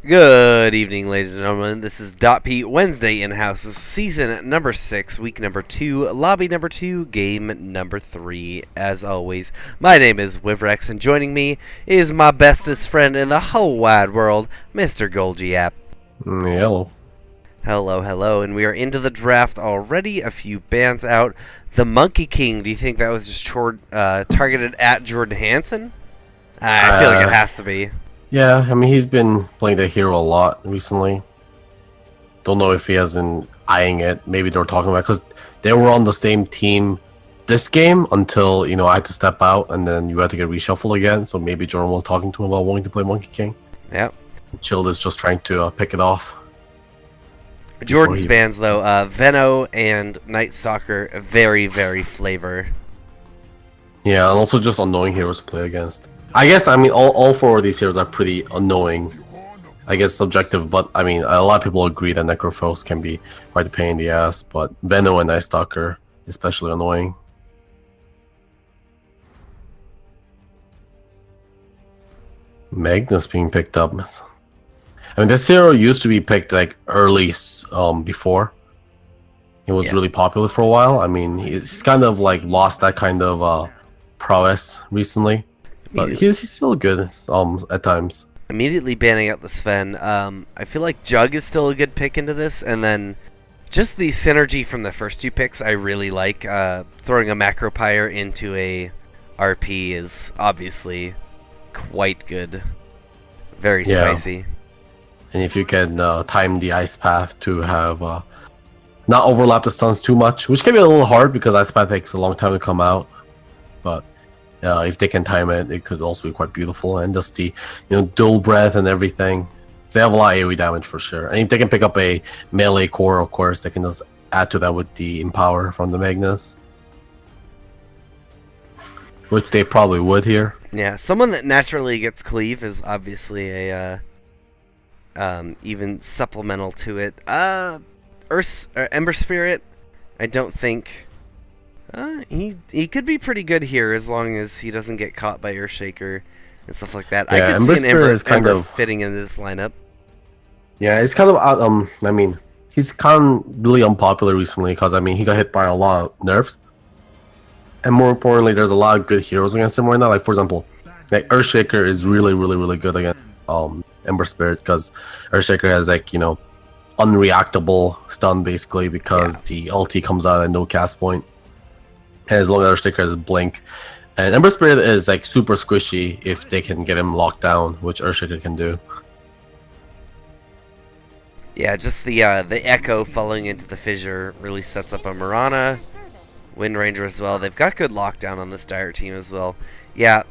Good evening, ladies and gentlemen. This is DotP Wednesday Inhouse, season number 6, week number 2, lobby number 2, game number 3. As always, my name is Wivrex, and joining me is my bestest friend in the whole wide world, Mr. Golgi app. Hello. Hello, hello, and we are into the draft already. A few bans out. The Monkey King, do you think that was just targeted at Jordan Hansen? I feel like it has to be. Yeah, I mean, he's been playing the hero a lot recently. Don't know if he hasn't eyeing it. Maybe they were talking about because they were on the same team this game until, I had to step out and then you had to get reshuffled again. So maybe Jordan was talking to him about wanting to play Monkey King. Yep. Chilled is just trying to pick it off. Jordan's bans, though, Veno and Night Stalker, very, very flavor. Yeah, and also just annoying heroes to play against. I guess, I mean, all four of these heroes are pretty annoying. I guess subjective, but I mean, a lot of people agree that Necrophos can be quite a pain in the ass, but Veno and Night Stalker especially annoying. Magnus being picked up. I mean, this hero used to be picked like early before. He was really popular for a while. I mean, he's kind of like lost that kind of prowess recently. But he's still good at times. Immediately banning out the Sven. I feel like Jug is still a good pick into this, and then just the synergy from the first two picks I really like. Throwing a Macropyre into a RP is obviously quite good. Very spicy. And if you can time the Ice Path to have not overlap the stuns too much, which can be a little hard because Ice Path takes a long time to come out, but if they can time it, it could also be quite beautiful. And just the dual breath and everything, they have a lot of AoE damage for sure. And if they can pick up a melee core, of course, they can just add to that with the Empower from the Magnus, which they probably would here. Yeah, someone that naturally gets cleave is obviously a even supplemental to it. Ember Spirit, I don't think. He could be pretty good here as long as he doesn't get caught by Earthshaker and stuff like that. Yeah, I could see an Ember fitting in this lineup. Yeah, it's kind of I mean, he's kind of really unpopular recently because I mean he got hit by a lot of nerfs, and more importantly, there's a lot of good heroes against him right now. Like for example, like Earthshaker is really good against Ember Spirit because Earthshaker has like unreactable stun basically because the ulti comes out at no cast point. And as long as Earthshaker has Blink. And Ember Spirit is like super squishy if they can get him locked down, which Earthshaker can do. Yeah, just the Echo falling into the fissure really sets up a Mirana. Wind Ranger as well. They've got good lockdown on this dire team as well. Yeah,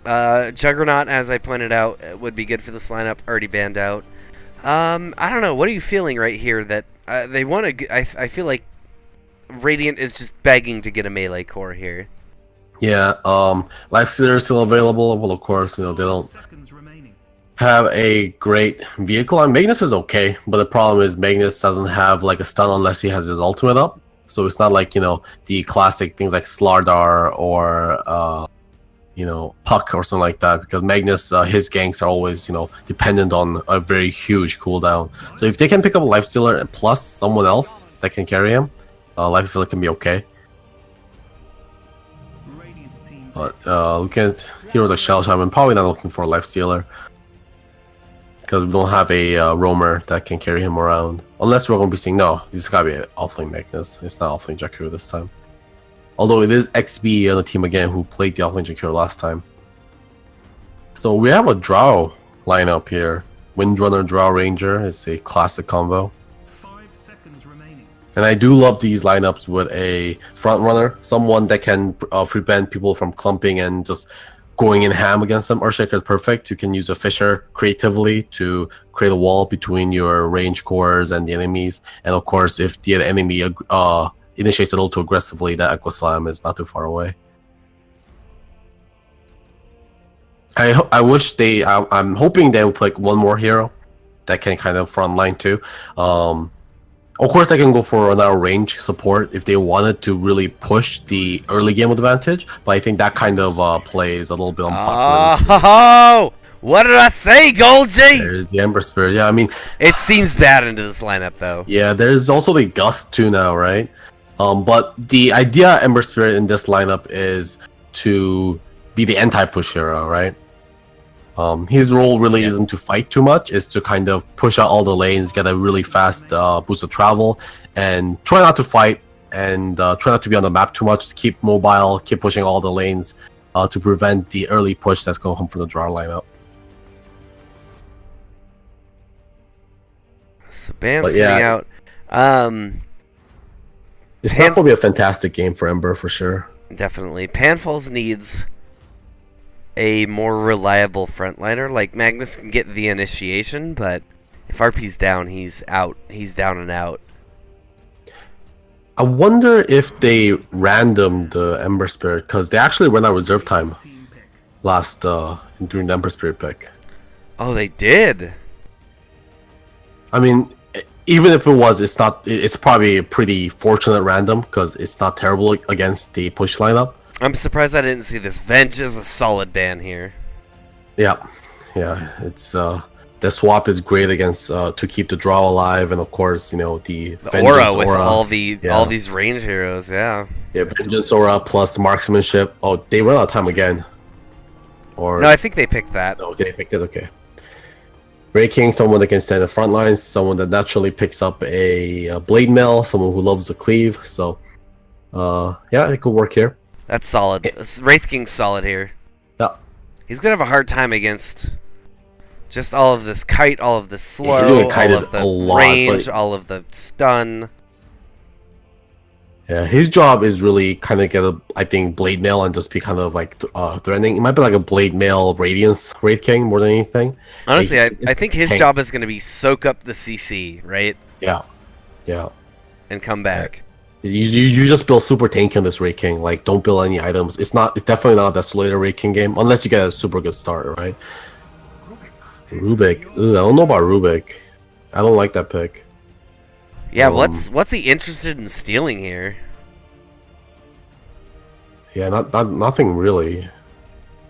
Juggernaut, as I pointed out, would be good for this lineup. Already banned out. I don't know. What are you feeling right here that they want to... I feel like Radiant is just begging to get a melee core here. Yeah, Lifestealer is still available. Well, of course, they don't have a great vehicle. And Magnus is okay, but the problem is Magnus doesn't have like a stun unless he has his ultimate up. So it's not like, the classic things like Slardar or, Puck or something like that. Because Magnus, his ganks are always, dependent on a very huge cooldown. So if they can pick up a Lifestealer plus someone else that can carry him, Lifestealer can be okay. But looking at heroes like Shell Shaman, I'm probably not looking for a Lifestealer. Because we don't have a roamer that can carry him around. Unless we're going to be seeing, no, this gotta be an Offlane Magnus. It's not Offlane Jakiro this time. Although it is XB on the team again who played the Offlane Jakiro last time. So we have a Drow lineup here. Windrunner Drow Ranger is a classic combo. And I do love these lineups with a front runner, someone that can prevent people from clumping and just going in ham against them. Earthshaker is perfect. You can use a Fissure creatively to create a wall between your range cores and the enemies. And of course, if the enemy initiates a little too aggressively, that Echo Slam is not too far away. I wish I'm hoping they will pick one more hero that can kind of front line too. Of course, they can go for another range support if they wanted to really push the early game advantage, but I think that kind of play is a little bit unpopular. Oh, What did I say, Golgi? There's the Ember Spirit. Yeah, I mean, It seems bad into this lineup, though. yeah, there's also the Gust too now, right? But the idea Ember Spirit in this lineup is to be the anti-push hero, right? His role really isn't to fight too much; it's to kind of push out all the lanes, get a really fast boost of travel, and try not to fight and try not to be on the map too much. Just keep mobile, keep pushing all the lanes to prevent the early push that's going to come from the draw lineup. So Ban's coming out. It's not going to be a fantastic game for Ember for sure. Definitely. Panfalls needs a more reliable frontliner. Like, Magnus can get the initiation, but if RP's down, he's out. He's down and out. I wonder if they randomed the Ember Spirit, because they actually ran out of reserve time last during the Ember Spirit pick. Oh, they did? I mean, even if it was, it's not. It's probably a pretty fortunate random because it's not terrible against the push lineup. I'm surprised I didn't see this. Venge is a solid ban here. Yeah, it's the swap is great against to keep the draw alive, and of course, you know, the aura with all these range heroes. Yeah, Vengeance aura plus marksmanship. Oh, they run out of time again. Or no, I think they picked that. Okay, they picked it. Okay. Ray King, someone that can stand in the front lines, someone that naturally picks up a blade mail, someone who loves the cleave. So, yeah, it could work here. That's solid. Wraith King's solid here. Yeah. He's gonna have a hard time against just all of this kite, all of the slow, all of the range, all of the stun. Yeah, his job is really kind of get I think, blade mail and just be kind of like threatening. It might be like a blade mail Radiance Wraith King more than anything. Honestly, I think his job is going to be soak up the CC, right? Yeah. And come back. Yeah. You just build super tank on this Wraith King. Like, don't build any items. It's definitely not a Desolator Wraith King game unless you get a super good start, right? Rubik. Ooh, I don't know about Rubik. I don't like that pick. Yeah, what's he interested in stealing here? Yeah, nothing really.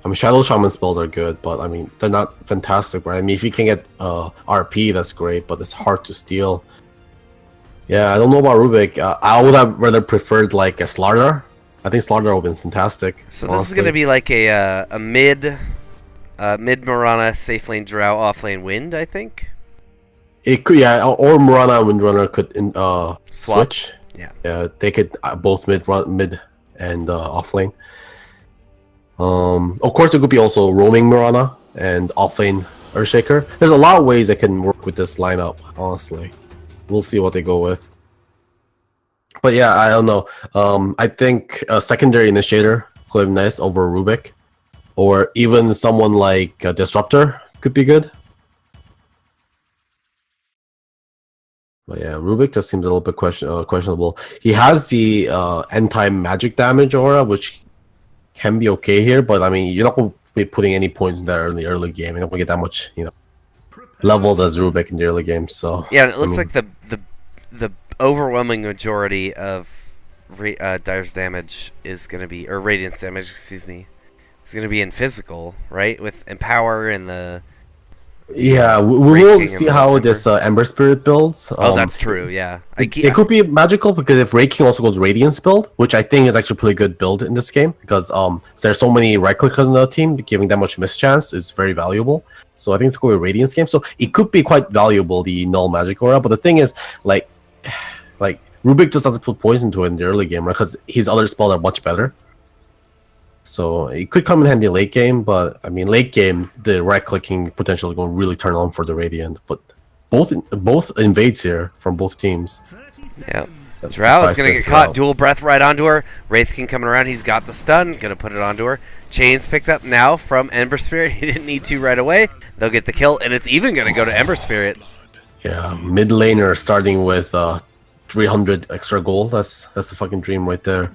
I mean, Shadow Shaman spells are good, but I mean, they're not fantastic, right? I mean, if you can get RP, that's great, but it's hard to steal. Yeah, I don't know about Rubik. I would have rather preferred like a Slardar. I think Slardar would have been fantastic. So this is going to be like a mid Mirana safe lane Drow, off lane Wind, I think. It could, yeah, or Mirana and Windrunner could switch. Yeah, they could both mid and off lane. Of course, it could be also roaming Mirana and off lane Earthshaker. There's a lot of ways that can work with this lineup. Honestly, we'll see what they go with. But yeah, I don't know. I think a secondary initiator could be nice over Rubik, or even someone like Disruptor could be good. But yeah, Rubik just seems a little bit questionable. He has the anti-magic damage aura, which can be okay here, but I mean, you're not going to be putting any points in there in the early game. You're not going to get that much, levels as Rubik in the early game. So yeah, it looks like the overwhelming majority of Dire's damage is going to be, or Radiant's damage, excuse me, is going to be in physical, right? With Empower and the... Yeah, we will see how this Ember Spirit builds. Oh, that's true, yeah. It could be magical, because if Ray King also goes Radiance build, which I think is actually a pretty good build in this game, because there's so many right-clickers in the team, giving that much mischance is very valuable. So I think it's going to be a Radiance game. So it could be quite valuable, the Null Magic Aura, but the thing is, like Rubik just doesn't put poison to it in the early game, right? Because his other spells are much better. So it could come in handy late game, but I mean, late game, the right-clicking potential is going to really turn on for the Radiant. But both invades here from both teams. Yeah, Drow is going to get caught. Dual breath right onto her. Wraith King coming around. He's got the stun. Going to put it onto her. Chains picked up now from Ember Spirit. He didn't need to right away. They'll get the kill, and it's even going to go to Ember Spirit. Yeah, mid laner starting with 300 extra gold. That's the fucking dream right there.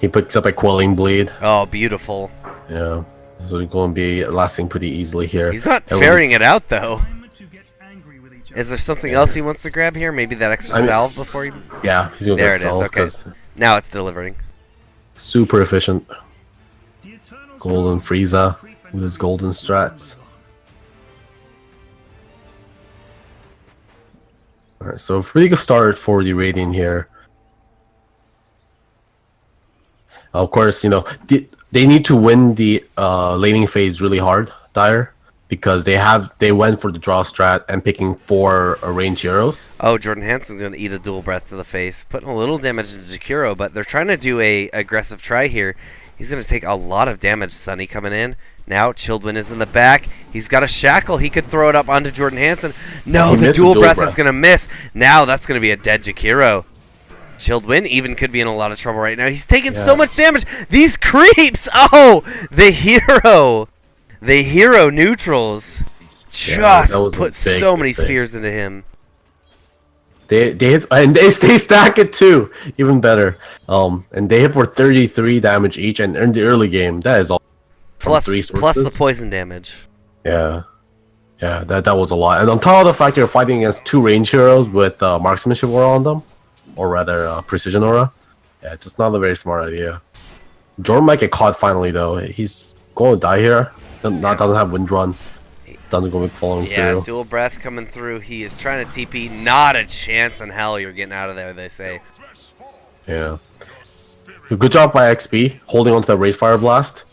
He picks up a Quelling Bleed. Oh, beautiful. Yeah. So he's going to be lasting pretty easily here. He's not ferrying it out, though. Is there something else he wants to grab here? Maybe that extra salve before he... Yeah, he's going to there it is, okay. Now it's delivering. Super efficient. Golden Frieza with his golden strats. Alright, so pretty good start for the Radiant here. Of course, you know, they need to win the laning phase really hard, Dire, because they went for the draw strat and picking 4 range heroes. Oh, Jordan Hansen's going to eat a dual breath to the face, putting a little damage into Jakiro, but they're trying to do a aggressive try here. He's going to take a lot of damage. Sunny coming in. Now Childwin is in the back. He's got a shackle. He could throw it up onto Jordan Hansen. No, the dual breath is going to miss. Now that's going to be a dead Jakiro. Childwin even could be in a lot of trouble right now. He's taking so much damage. These creeps. Oh, the hero neutrals just put so many spears into him. They hit, and they stack it too, even better. And they hit for 33 damage each, and in the early game, that is all. Plus the poison damage. Yeah, that was a lot. And on top of the fact you're fighting against 2 range heroes with marksmanship aura on them, or rather precision aura. Yeah, just not a very smart idea. Jordan might get caught finally though. He's going to die here. Doesn't have wind run. Doesn't go following through. Yeah, dual breath coming through. He is trying to TP. Not a chance in hell you're getting out of there, they say. Yeah. Good job by XP holding onto the Wraith Fire Blast.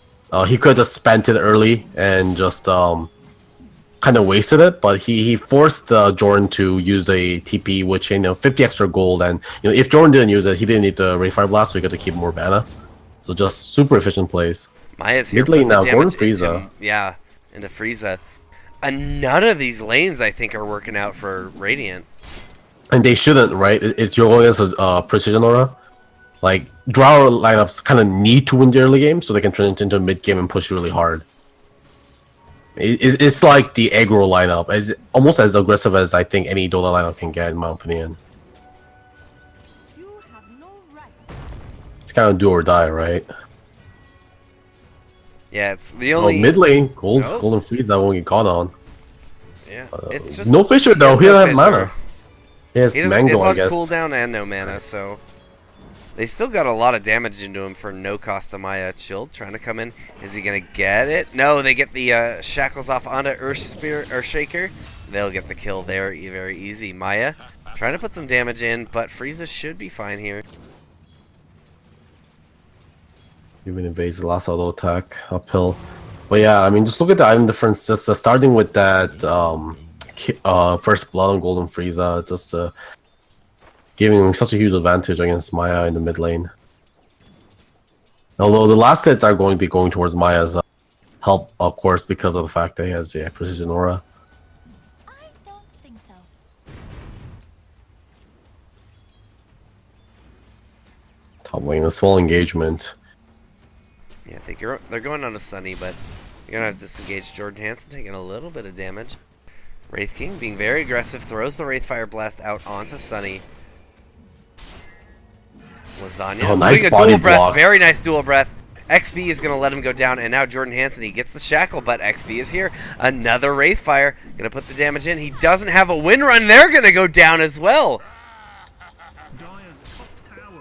He could have just spent it early and just kind of wasted it, but he forced Jordan to use a TP, which 50 extra gold, and if Jordan didn't use it, he didn't need the Wraith Fire Blast, so he got to keep more mana. So just super efficient plays. Maya's here. Mid lane now, Golden Frieza. Into Frieza. None of these lanes, I think, are working out for Radiant. And they shouldn't, right? It's you're going against a precision aura. Like, draw lineups kind of need to win the early game so they can turn it into a mid game and push really hard. It's like the aggro lineup, is almost as aggressive as I think any Dota lineup can get, in my opinion. It's kind of do or die, right? Yeah, it's the only mid lane. Golden Frieza won't get caught on. Yeah, it's just no Fisher though. He doesn't have mana. Yes, Mango, it's I on guess. cooldown and no mana, so they still got a lot of damage into him for no cost to Maya. Chilled, trying to come in. Is he gonna get it? No, they get the shackles off onto Earthshaker. They'll get the kill there, very easy. Maya trying to put some damage in, but Frieza should be fine here. Even evades the last auto attack uphill. But yeah, I mean, just look at the item difference. Just starting with that first blood on Golden Frieza, just giving him such a huge advantage against Maya in the mid lane. Although the last sets are going to be going towards Maya's help, of course, because of the fact that he has the precision aura. I don't think so. Top lane, a small engagement. Yeah, I think they're going on to Sunny, but you're going to have to disengage. Jordan Hansen taking a little bit of damage. Wraith King being very aggressive, throws the Wraith Fire Blast out onto Sunny. Lasagna nice a body dual breath, blocks. very nice dual breath. XB is going to let him go down, and now Jordan Hansen, he gets the shackle, but XB is here. Another Wraith Fire, going to put the damage in. He doesn't have a wind run. They're going to go down as well.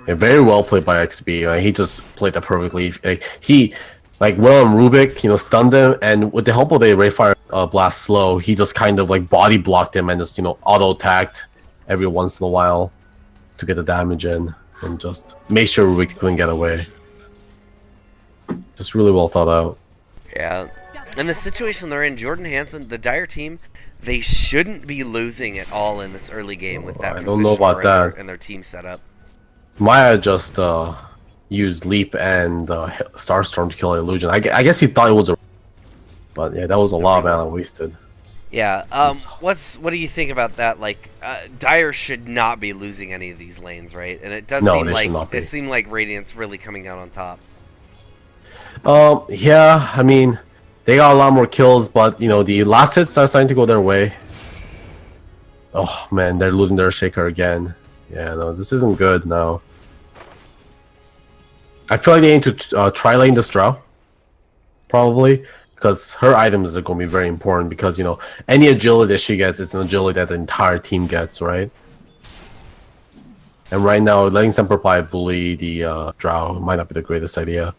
Yeah, very well played by XB. He just played that perfectly. He, Will and Rubik, stunned him, and with the help of the Wraith Fire Blast slow, he just kind of body blocked him and just auto attacked every once in a while to get the damage in and just make sure Rubik couldn't get away. Just really well thought out. Yeah, and the situation they're in, Jordan Hansen, the Dire team, they shouldn't be losing at all in this early game with that. I don't know about that. And their team setup. Maya just used Leap and Starstorm to kill an Illusion. I guess he thought it was a... But yeah, that was a lot of mana wasted. Yeah, what do you think about that? Dire should not be losing any of these lanes, right? And it does seem like Radiant's really coming out on top. Yeah, I mean, they got a lot more kills, but the last hits are starting to go their way. Oh man, they're losing their Shaker again. Yeah, no, this isn't good now. I feel like they need to try lane this Drow. Probably. Because her items are going to be very important. Because, any agility that she gets is an agility that the entire team gets, right? And right now, letting Semper Fi bully the Drow might not be the greatest idea.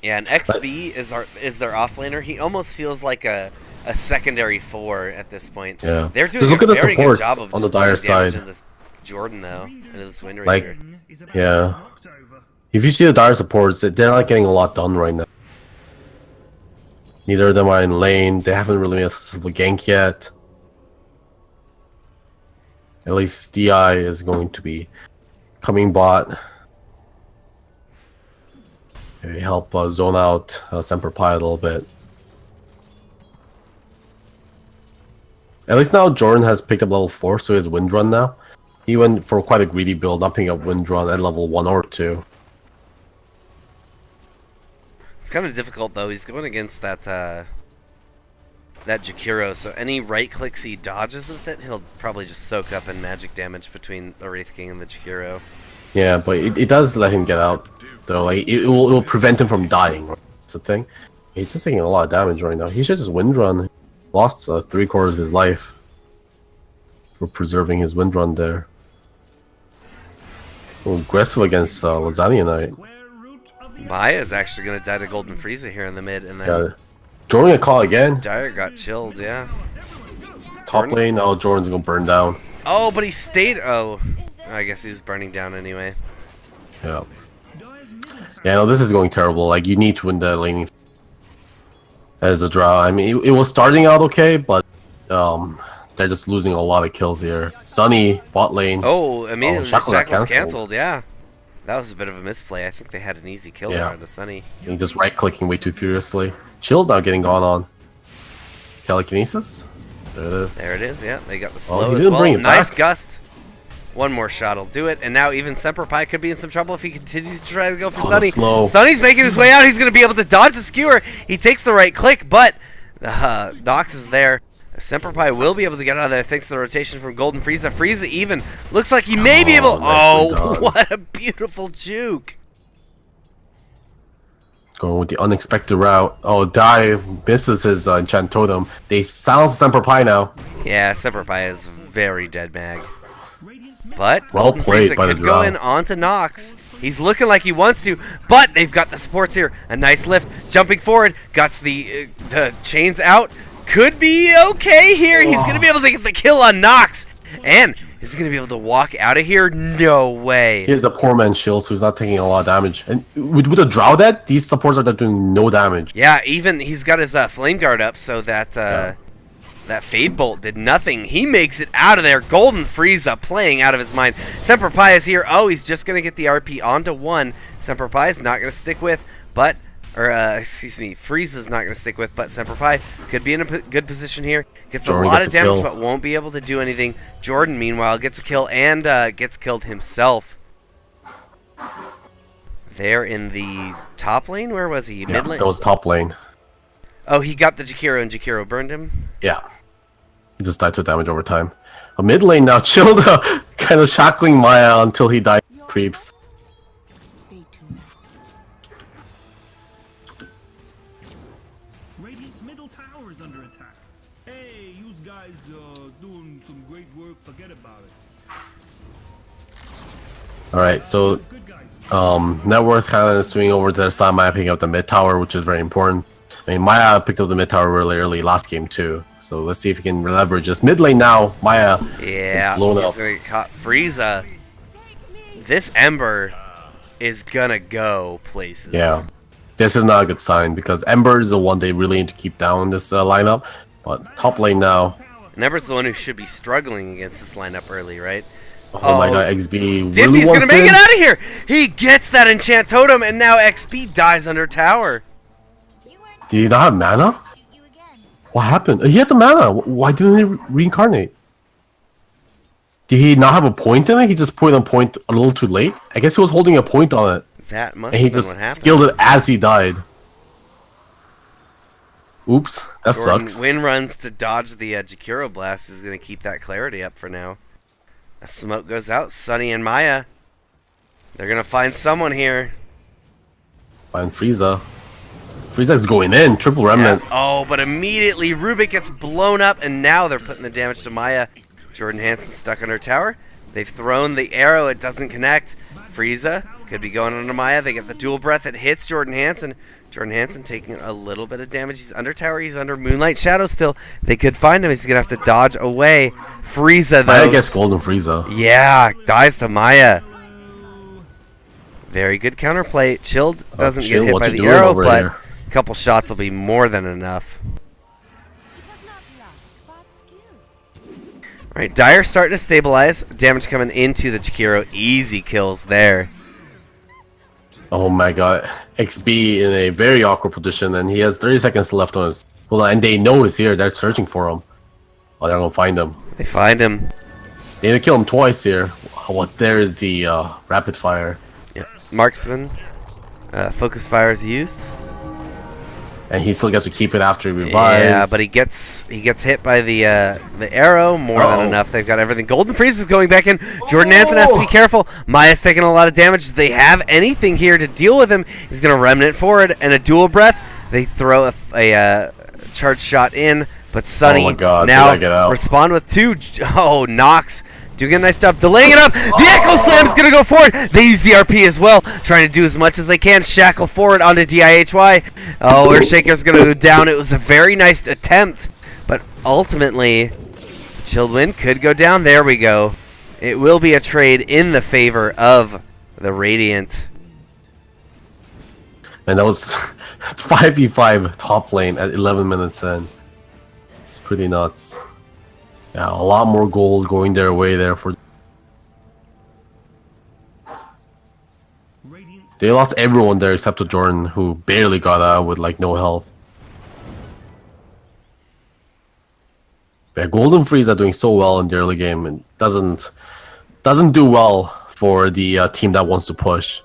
Yeah, and XB is their offlaner. He almost feels like a secondary 4 at this point. Yeah. They're So doing look a at the very good supports job of on the just dire putting damage side. in this Jordan though, and this Wind Like, Ranger. yeah. If you see the dire supports, they're not getting a lot done right now. Neither of them are in lane. They haven't really made a successful gank yet. At least DI is going to be coming bot. Maybe help zone out Semper Pi a little bit. At least now Jordan has picked up level 4, so he has Wind Run now. He went for quite a greedy build, not picking up Wind Run at level 1 or 2. It's kind of difficult though. He's going against that Jakiro, so any right clicks he dodges with it, he'll probably just soak up in magic damage between the Wraith King and the Jakiro. Yeah, but it does let him get out, though. Like it will prevent him from dying. Right? That's the thing. He's just taking a lot of damage right now. He should just Wind Run. Lost 3/4 of his life for preserving his Wind Run there. Aggressive against Lasagna Knight. Maya's actually going to die to Golden Frieza here in the mid, and then Yeah. Jordan a call again. Dire got chilled, yeah. Top lane, oh, Jordan's gonna burn down. Oh, but he stayed. Oh, I guess he was burning down anyway. Yeah. Yeah, no, this is going terrible. Like, you need to win the laning as a draw. I mean, it was starting out okay, but they're just losing a lot of kills here. Sunny, bot lane. Oh, immediately Shackle the got Shackle's canceled. canceled, yeah. That was a bit of a misplay. I think they had an easy kill Yeah. there on the Sunny. He just right-clicking way too furiously. Shield now getting gone on. Telekinesis? There it is. There it is, yeah. They got the he slow as didn't well. bring it Nice back. gust. One more shot will do it, and now even Semper Pi could be in some trouble if he continues to try to go for Oh, Sunny. slow. Sunny's making his way out. He's going to be able to dodge the skewer. He takes the right click, but Nox is there. Semper Pi will be able to get out of there thanks to the rotation from Golden Frieza. Frieza even looks like he may be able... nicely Oh, done. what a beautiful juke. Going with the unexpected route. Oh, Dai misses his enchant totem. They silence Semper Pi now. Yeah, Semper Pi is very dead mag. But Well Golden played Frieza by the could go draw. in onto Nox. He's looking like he wants to, but they've got the supports here. A nice lift, jumping forward, got the chains out. Could be okay here. He's going to be able to get the kill on Nox. And is he going to be able to walk out of here? No way. He has a poor man's shield, so he's not taking a lot of damage. And with a Drow dead, these supports are doing no damage. Yeah, even he's got his Flame Guard up so that that Fade Bolt did nothing. He makes it out of there. Golden Frieza playing out of his mind. Semper Pi is here. Oh, he's just going to get the RP onto one. Semper Pi is not going to stick with, but... excuse me, Frieza's not going to stick with, but Semper Pi could be in a good position here. Gets Jordan a lot gets of a damage, kill. but won't be able to do anything. Jordan, meanwhile, gets a kill and gets killed himself. There in the top lane? Where was he? Yeah, Mid lane? that was top lane. Oh, he got the Jakiro, and Jakiro burned him? Yeah. He just died to damage over time. A mid lane now, chilled, kind of shackling Maya until he died. Creeps. Radiant's middle tower is under attack. Hey, you guys doing some great work. Forget about it. Alright, so Good guys. Net Worth kind of swinging over to their side, Maya picking up the mid tower, which is very important. I mean, Maya picked up the mid tower really early last game too, so let's see if he can leverage this. Mid lane now, Maya Yeah, blown he's up. going to get caught. Frieza, this Ember is going to go places. Yeah, this is not a good sign because Ember is the one they really need to keep down in this lineup. But top lane now, And Ember's the one who should be struggling against this lineup early, right? oh my god, XB really Diffie's wants gonna make in. it out of here. He gets that enchant totem, and now XP dies under tower. You weren't Did he not have mana? shoot you again. What happened? He had the mana. Why didn't he reincarnate? Did he not have a point in it? He just put a point a little too late? I guess he was holding a point on it, That must and he have been just what happened. skilled it as he died. Oops, that Jordan sucks. Win runs to dodge the Jakiro blast is gonna keep that clarity up for now. As smoke goes out, Sunny and Maya, they're gonna find someone here. Find Frieza. Frieza's going in, triple remnant. Yeah. Oh, but immediately Rubik gets blown up, and now they're putting the damage to Maya. Jordan Hansen stuck on her tower. They've thrown the arrow, it doesn't connect. Frieza could be going onto Maya. They get the dual breath, it hits Jordan Hansen. Jordan Hansen taking a little bit of damage. He's under tower. He's under Moonlight Shadow still. They could find him. He's going to have to dodge away. Frieza, though. I guess Golden Frieza. Yeah, dies to Maya. Very good counterplay. Chilled doesn't get hit by the arrow, but a couple shots will be more than enough. Alright, Dire starting to stabilize. Damage coming into the Jakiro. Easy kills there. Oh my god. XB in a very awkward position, and he has 30 seconds left on his... Well, and they know he's here. They're searching for him. Oh, they're gonna find him. They find him. They need to kill him twice here. What? There is the rapid fire. Yeah. Marksman. Focus fire is used. And he still gets to keep it after he revives. Yeah, but he gets hit by the arrow more than enough. They've got everything. Golden Freeze is going back in. Jordan Hansen has to be careful. Maya's taking a lot of damage. They have anything here to deal with him. He's going to remnant forward and a dual breath. They throw a charge shot in, but Sunny now respond with two. Oh, Nox doing a nice job delaying it up. The Echo Slam is going to go forward. They use the RP as well, trying to do as much as they can. Shackle forward onto DIHY. Oh, Earthshaker's going to go down. It was a very nice attempt, but ultimately, Chilled Wind could go down. There we go. It will be a trade in the favor of the Radiant. And that was 5v5 top lane at 11 minutes in. It's pretty nuts. Yeah, a lot more gold going their way there for... They lost everyone there except for Jordan, who barely got out with like no health. Yeah, Golden Freeze are doing so well in the early game and doesn't do well for the team that wants to push.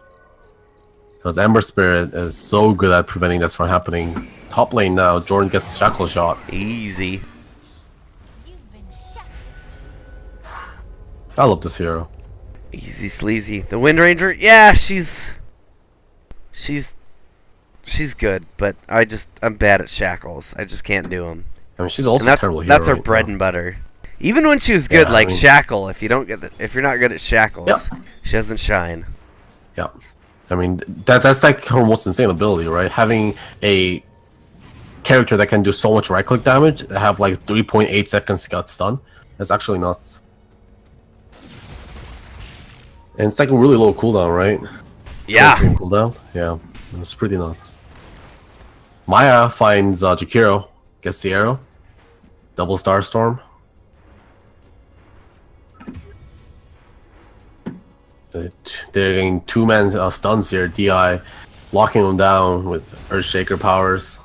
Because Ember Spirit is so good at preventing that from happening. Top lane now, Jordan gets the shackle shot. Easy. I love this hero. Easy sleazy. The Wind Ranger, yeah, she's good, but I'm bad at shackles. I just can't do them. I mean, she's also a terrible hero. That's her bread and butter. Even when she was good, like shackle, if you're not good at shackles, she doesn't shine. Yeah, I mean that's like her most insane ability, right? Having a character that can do so much right click damage, have like 3.8 seconds to get stun. That's actually nuts. And it's like a really low cooldown, right? Yeah. Cooldown. Yeah, it's pretty nuts. Maya finds Jakiro, gets the arrow, double star storm. They're getting two-man stuns here. Di locking them down with Earthshaker powers.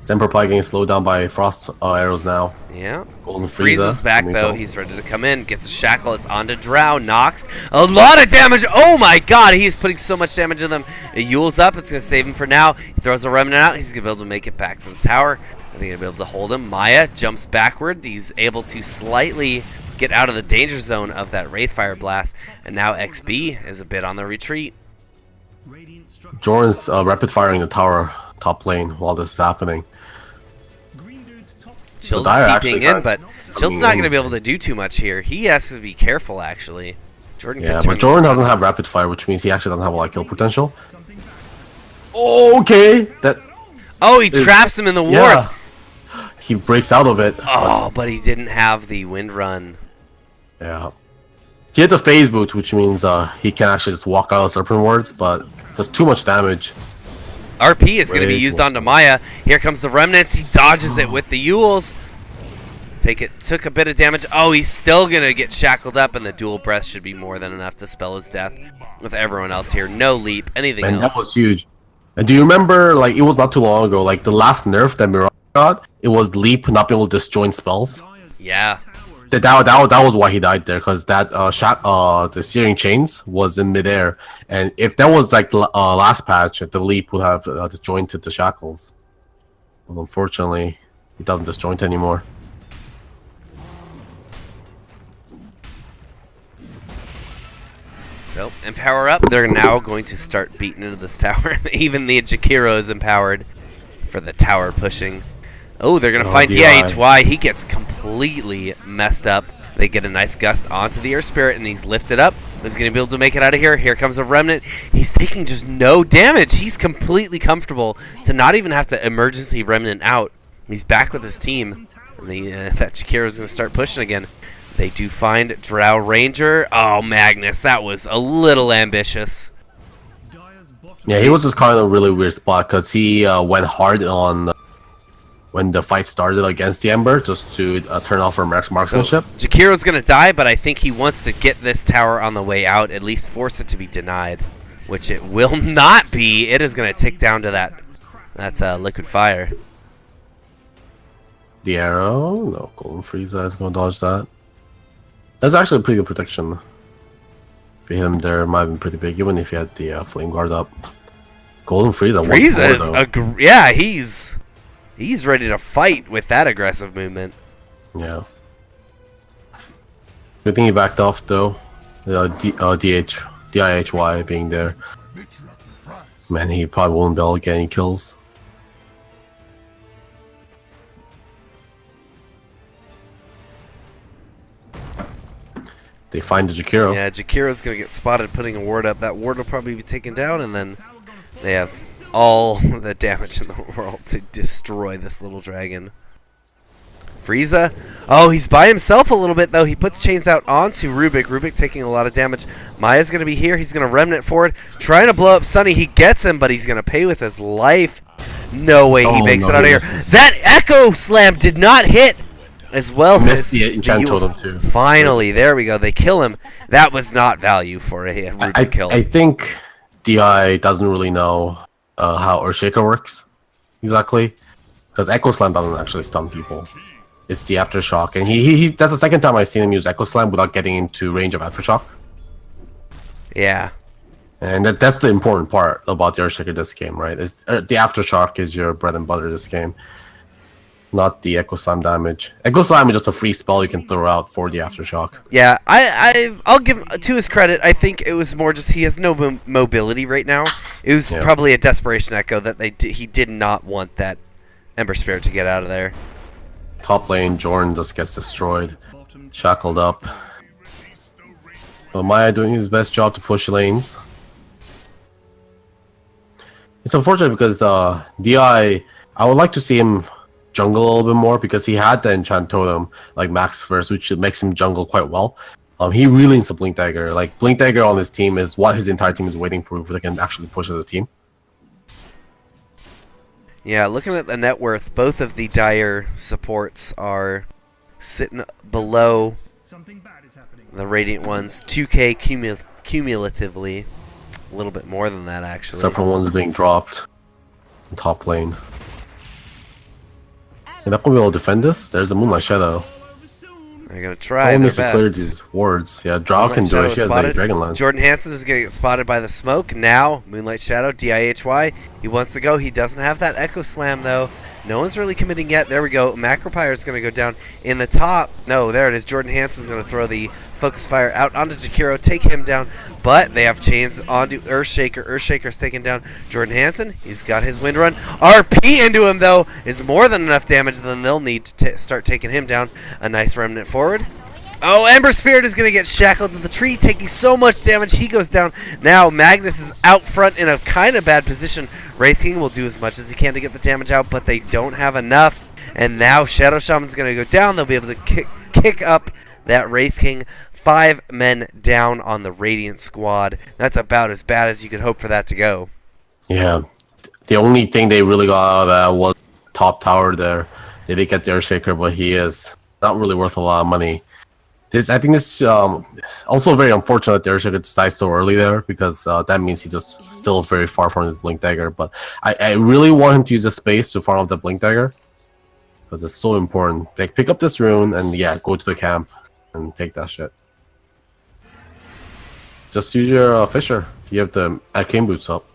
Semper Pi getting slowed down by frost arrows now. Yeah. Golden Frieza's back though. He's ready to come in. Gets a shackle. It's onto Drow. Nox. A lot of damage. Oh my god. He's putting so much damage in them. Yule's up. It's going to save him for now. He throws a remnant out. He's going to be able to make it back to the tower. I think he'll be able to hold him. Maya jumps backward. He's able to slightly get out of the danger zone of that Wraithfire Blast. And now XB is a bit on the retreat. Jordan's rapid firing the tower top lane while this is happening. Chilled's keeping in, but Chilled's not going to be able to do too much here. He has to be careful, actually. Jordan yeah, but Jordan doesn't have rapid fire, which means he actually doesn't have a lot of kill potential. Okay, that. Oh, he traps him in the wars. Yeah. He breaks out of it. Oh, but he didn't have the wind run. Yeah. He had the phase boot, which means he can actually just walk out of Serpent Wards, but does too much damage. RP is going to be used onto Maya. Here comes the remnants. He dodges it with the Yules. Took a bit of damage. Oh, he's still going to get shackled up, and the dual breath should be more than enough to spell his death with everyone else here. No leap, anything else. That was huge. And do you remember, like, it was not too long ago, like, the last nerf that Mirage got, it was leap not being able to disjoint spells? Yeah. That was why he died there, because that the Searing Chains was in midair, and if that was like last patch, the leap would have disjointed the shackles. Well, unfortunately, it doesn't disjoint anymore. So, empower up. They're now going to start beating into this tower. Even the Jakiro is empowered for the tower pushing. Oh, they're going to find DIHY. He gets completely messed up. They get a nice gust onto the Earth Spirit, and he's lifted up. Is going to be able to make it out of here. Here comes a remnant. He's taking just no damage. He's completely comfortable to not even have to emergency remnant out. He's back with his team. And that Jakiro's going to start pushing again. They do find Drow Ranger. Oh, Magnus, that was a little ambitious. Yeah, he was just caught in a really weird spot because he went hard on when the fight started against the Ember just to turn off her marksmanship. So, Jakiro's going to die, but I think he wants to get this tower on the way out, at least force it to be denied, which it will not be. It is going to tick down to that. That's liquid fire. The arrow. No, Golden Frieza is going to dodge that. That's actually a pretty good protection. If you hit him there, it might have been pretty big, even if you had the Flame Guard up. Golden Frieza. Frieza is yeah, he's ready to fight with that aggressive movement. Yeah. Good thing he backed off though. DIHY being there. Man, he probably won't be able to get any kills. They find the Jakiro. Yeah, Jakiro's going to get spotted putting a ward up. That ward will probably be taken down, and then they have all the damage in the world to destroy this little dragon. Frieza. Oh, he's by himself a little bit, though. He puts chains out onto Rubik. Rubik taking a lot of damage. Maya's going to be here. He's going to remnant forward, trying to blow up Sunny. He gets him, but he's going to pay with his life. No way he makes it out of here. That Echo Slam did not hit as well as the enchant totem too. Finally, there we go. They kill him. That was not value for a Rubik kill. I think DI doesn't really know how Earthshaker works exactly, because Echo Slam doesn't actually stun people. It's the Aftershock, and that's the second time I've seen him use Echo Slam without getting into range of Aftershock. Yeah. And that's the important part about the Earthshaker this game, right? The Aftershock is your bread and butter this game, not the Echo Slam damage. Echo Slam is just a free spell you can throw out for the Aftershock. Yeah, I'll give to his credit. I think it was more just he has no mobility right now. It was probably a desperation echo that he did not want that Ember Spirit to get out of there. Top lane, Jordan just gets destroyed, shackled up. But Maya doing his best job to push lanes. It's unfortunate because DI, I would like to see him jungle a little bit more because he had the enchant totem like Max first, which makes him jungle quite well. He really needs a Blink Dagger. Like Blink Dagger on his team is what his entire team is waiting for if they can actually push as a team. Yeah, looking at the net worth, both of the Dire supports are sitting below the Radiant ones, 2k cumulatively. A little bit more than that, actually. Separate ones are being dropped in top lane. They're not going to be able to defend this. There's a Moonlight Shadow. They're going to try their best. Clear these wards. Yeah, Drow can do it. She has a Dragonlance. Jordan Hansen is going to get spotted by the smoke. Now, Moonlight Shadow, DIHY. He wants to go. He doesn't have that Echo Slam, though. No one's really committing yet. There we go. Macropyre is going to go down in the top. No, there it is. Jordan Hansen is going to throw the Focus Fire out onto Jakiro, take him down. But they have chains onto Earthshaker. Earthshaker's taken down Jordan Hansen. He's got his Wind Run. RP into him, though, is more than enough damage. Then they'll need to start taking him down. A nice remnant forward. Oh, Ember Spirit is going to get shackled to the tree, taking so much damage. He goes down. Now, Magnus is out front in a kind of bad position. Wraith King will do as much as he can to get the damage out, but they don't have enough. And now Shadow Shaman's going to go down. They'll be able to kick up that Wraith King. 5 men down on the Radiant squad. That's about as bad as you could hope for that to go. Yeah. The only thing they really got out of that was top tower there. They did get the Earthshaker, but he is not really worth a lot of money. I think this also very unfortunate that the Earthshaker died so early there, because that means he's just still very far from his Blink Dagger. But I really want him to use the space to farm up the Blink Dagger, because it's so important. Like, pick up this rune and yeah, go to the camp and take that shit. Just use your Fisher. You have the Arcane Boots up.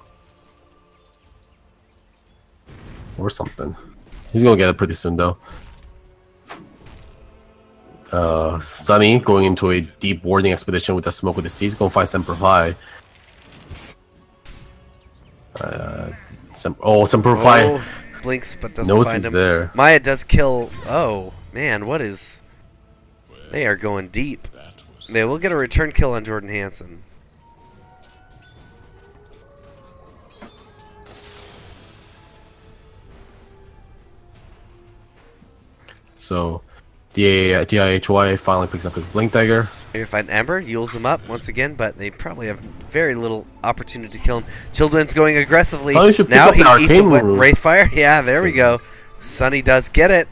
Or something. He's gonna get it pretty soon though. Sunny going into a deep warding expedition with the Smoke with the Sea. He's gonna find Semper Fi. Semper Fi blinks but doesn't find him. There. Maya does kill. Oh man, what is? They are going deep. They will get a return kill on Jordan Hansen. So, DIHY finally picks up his Blink Dagger. They're gonna find Ember, Yules him up once again, but they probably have very little opportunity to kill him. Children's going aggressively. Probably should pick Now up the he eats a arcane move. Wraithfire. Yeah, there we go. Sunny does get it.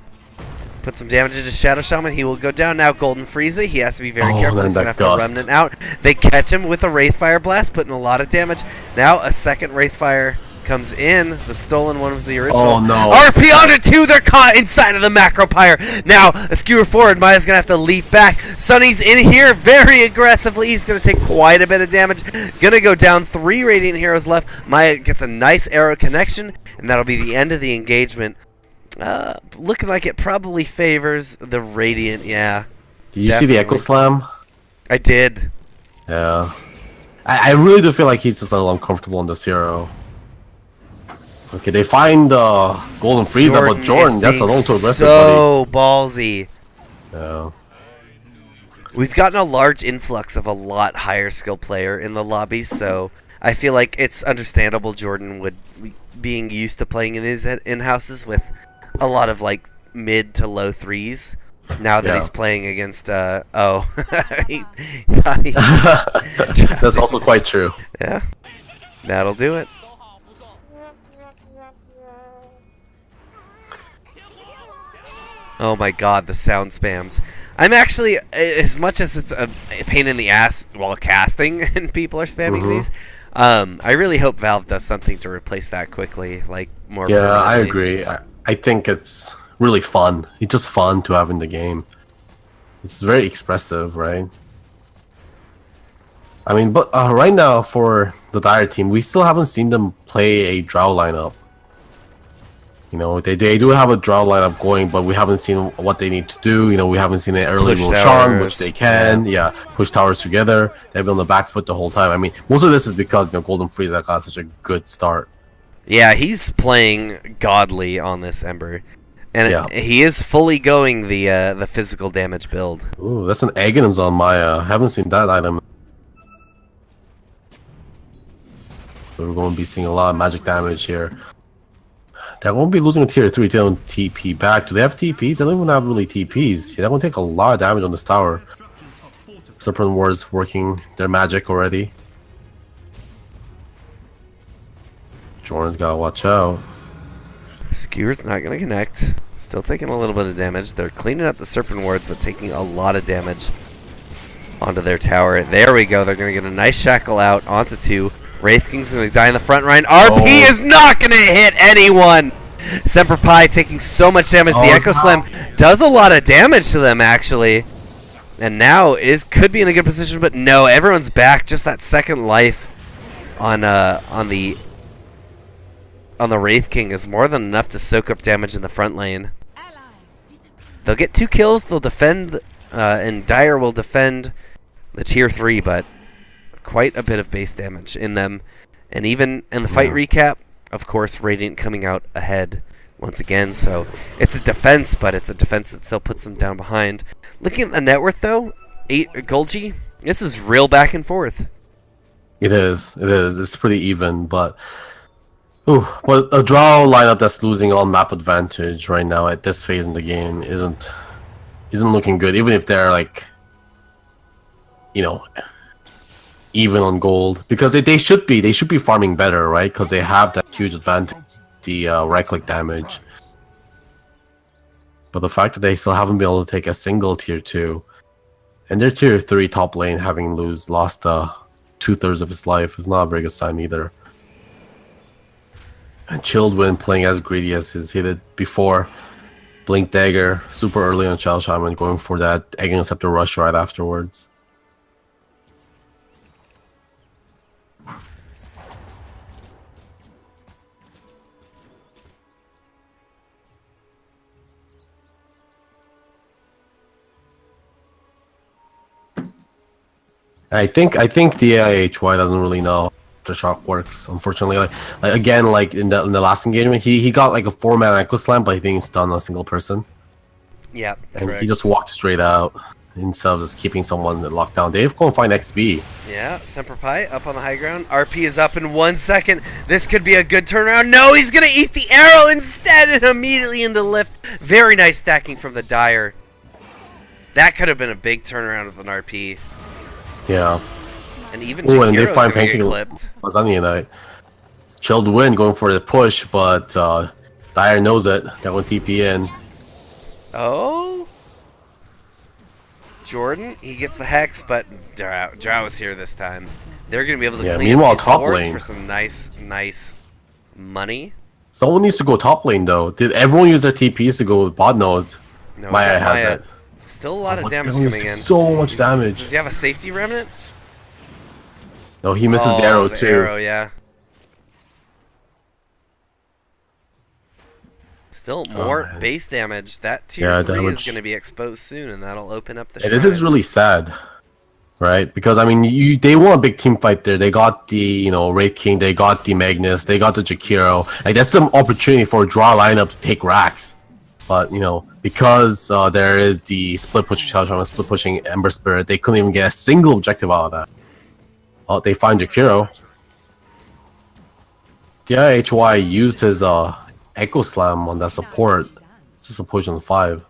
Put some damage into Shadow Shaman. He will go down now. Golden Frieza. He has to be very careful. Man, He's going to that have to gust. Remnant out. They catch him with a Wraithfire Blast, putting a lot of damage. Now a second Wraithfire comes in. The stolen one was the original. Oh, no. RP onto two. They're caught inside of the Macro Pyre. Now a skewer forward. Maya's going to have to leap back. Sunny's in here very aggressively. He's going to take quite a bit of damage. Going to go down. 3 Radiant Heroes left. Maya gets a nice arrow connection, and that'll be the end of the engagement. Looking like it probably favors the Radiant, yeah. Did you see the Echo Slam? I did. Yeah. I really do feel like he's just a little uncomfortable on this hero. Okay, they find Golden Frieza, but Jordan, that's a little too aggressive, so ballsy. buddy. Yeah. We've gotten a large influx of a lot higher skill player in the lobby, so I feel like it's understandable Jordan would, being used to playing in his in-houses with a lot of like mid to low 3s. Now that he's playing against, he thought he That's also quite true. Yeah, that'll do it. Oh my god, the sound spams. I'm actually, as much as it's a pain in the ass while casting and people are spamming these, I really hope Valve does something to replace that quickly, like more. Yeah, I permanently. agree. I think it's really fun. It's just fun to have in the game. It's very expressive, right? I mean, but right now for the Dire team, we still haven't seen them play a Drow lineup. You know, they do have a Drow lineup going, but we haven't seen what they need to do. You know, we haven't seen an early Push Roshan, towers. which they can. Yeah, push towers together. They've been on the back foot the whole time. I mean, most of this is because, you know, Golden Frieza got such a good start. Yeah, he's playing godly on this Ember, and Yeah. he is fully going the physical damage build. Ooh, that's an Aghanim's on Maya. Haven't seen that item. So we're going to be seeing a lot of magic damage here. They won't be losing a tier 3 to don't TP back. Do they have TPs? They don't even have really TPs. Yeah, that won't take a lot of damage on this tower. Serpent Wars working their magic already. Jordan's gotta watch out. Skewer's not going to connect. Still taking a little bit of damage. They're cleaning up the Serpent Wards, but taking a lot of damage onto their tower. There we go. They're going to get a nice shackle out onto 2. Wraith King's going to die in the front line. RP is not going to hit anyone! Semper Pi taking so much damage. The Echo Slam does a lot of damage to them, actually. And now could be in a good position, but no. Everyone's back. Just that second life on the Wraith King is more than enough to soak up damage in the front lane. They'll get 2 kills. They'll defend, and Dire will defend the tier 3, but quite a bit of base damage in them. And even in the fight recap, of course, Radiant coming out ahead once again. So it's a defense, but it's a defense that still puts them down behind. Looking at the net worth, though, 8 Golgi, this is real back and forth. It is. It's pretty even, but... Ooh, but a Drow lineup that's losing on map advantage right now at this phase in the game isn't looking good, even if they're like, you know, even on gold, because they should be farming better, right? Because they have that huge advantage, the right click damage. But the fact that they still haven't been able to take a single tier 2, and their tier 3 top lane having lost 2/3 of its life is not a very good sign either. And Childwin playing as greedy as he did before. Blink Dagger super early on Shadow Shaman, going for that Egg Interceptor rush right afterwards. I think the AIHY doesn't really know the shock works, unfortunately. Like again, like in the last engagement, he got like a 4-man Echo Slam, but he didn't stun a single person. Yeah, And correct. he just walked straight out. instead of just keeping someone locked down. They've gone find XB. Yeah, Semper Pi up on the high ground. RP is up in 1 second. This could be a good turnaround. No, he's going to eat the arrow instead and immediately into lift. Very nice stacking from the Dire. That could have been a big turnaround with an RP. Yeah. And even Oh, and they Jakiro's find going to get Pancake clipped. Lasagna Night. Chilled Wind going for the push, but Dire knows it. Got one TP in. Oh? Jordan, he gets the Hex, but Drow is here this time. They're going to be able to clean meanwhile, up these top wards lane. for some nice money. Someone needs to go top lane though. Did everyone use their TPs to go bot node? No, Maya but has it. Still a lot of What damage the hell? coming in. So much damage. Does he have a safety remnant? No, he misses the arrow the too. arrow, yeah. Still more man. base damage. That tier 3 is damage. going to be exposed soon, and that'll open up the Yeah, this is shrines. really sad, right? Because I mean, they won a big team fight there. They got the Wraith King, they got the Magnus, they got the Jakiro. Like that's some opportunity for a draw lineup to take racks. But because there is the split pushing Shadow split pushing Ember Spirit, they couldn't even get a single objective out of that. Oh, they find Jakiro. DIHY used his Echo Slam on that support. This is a push on 5.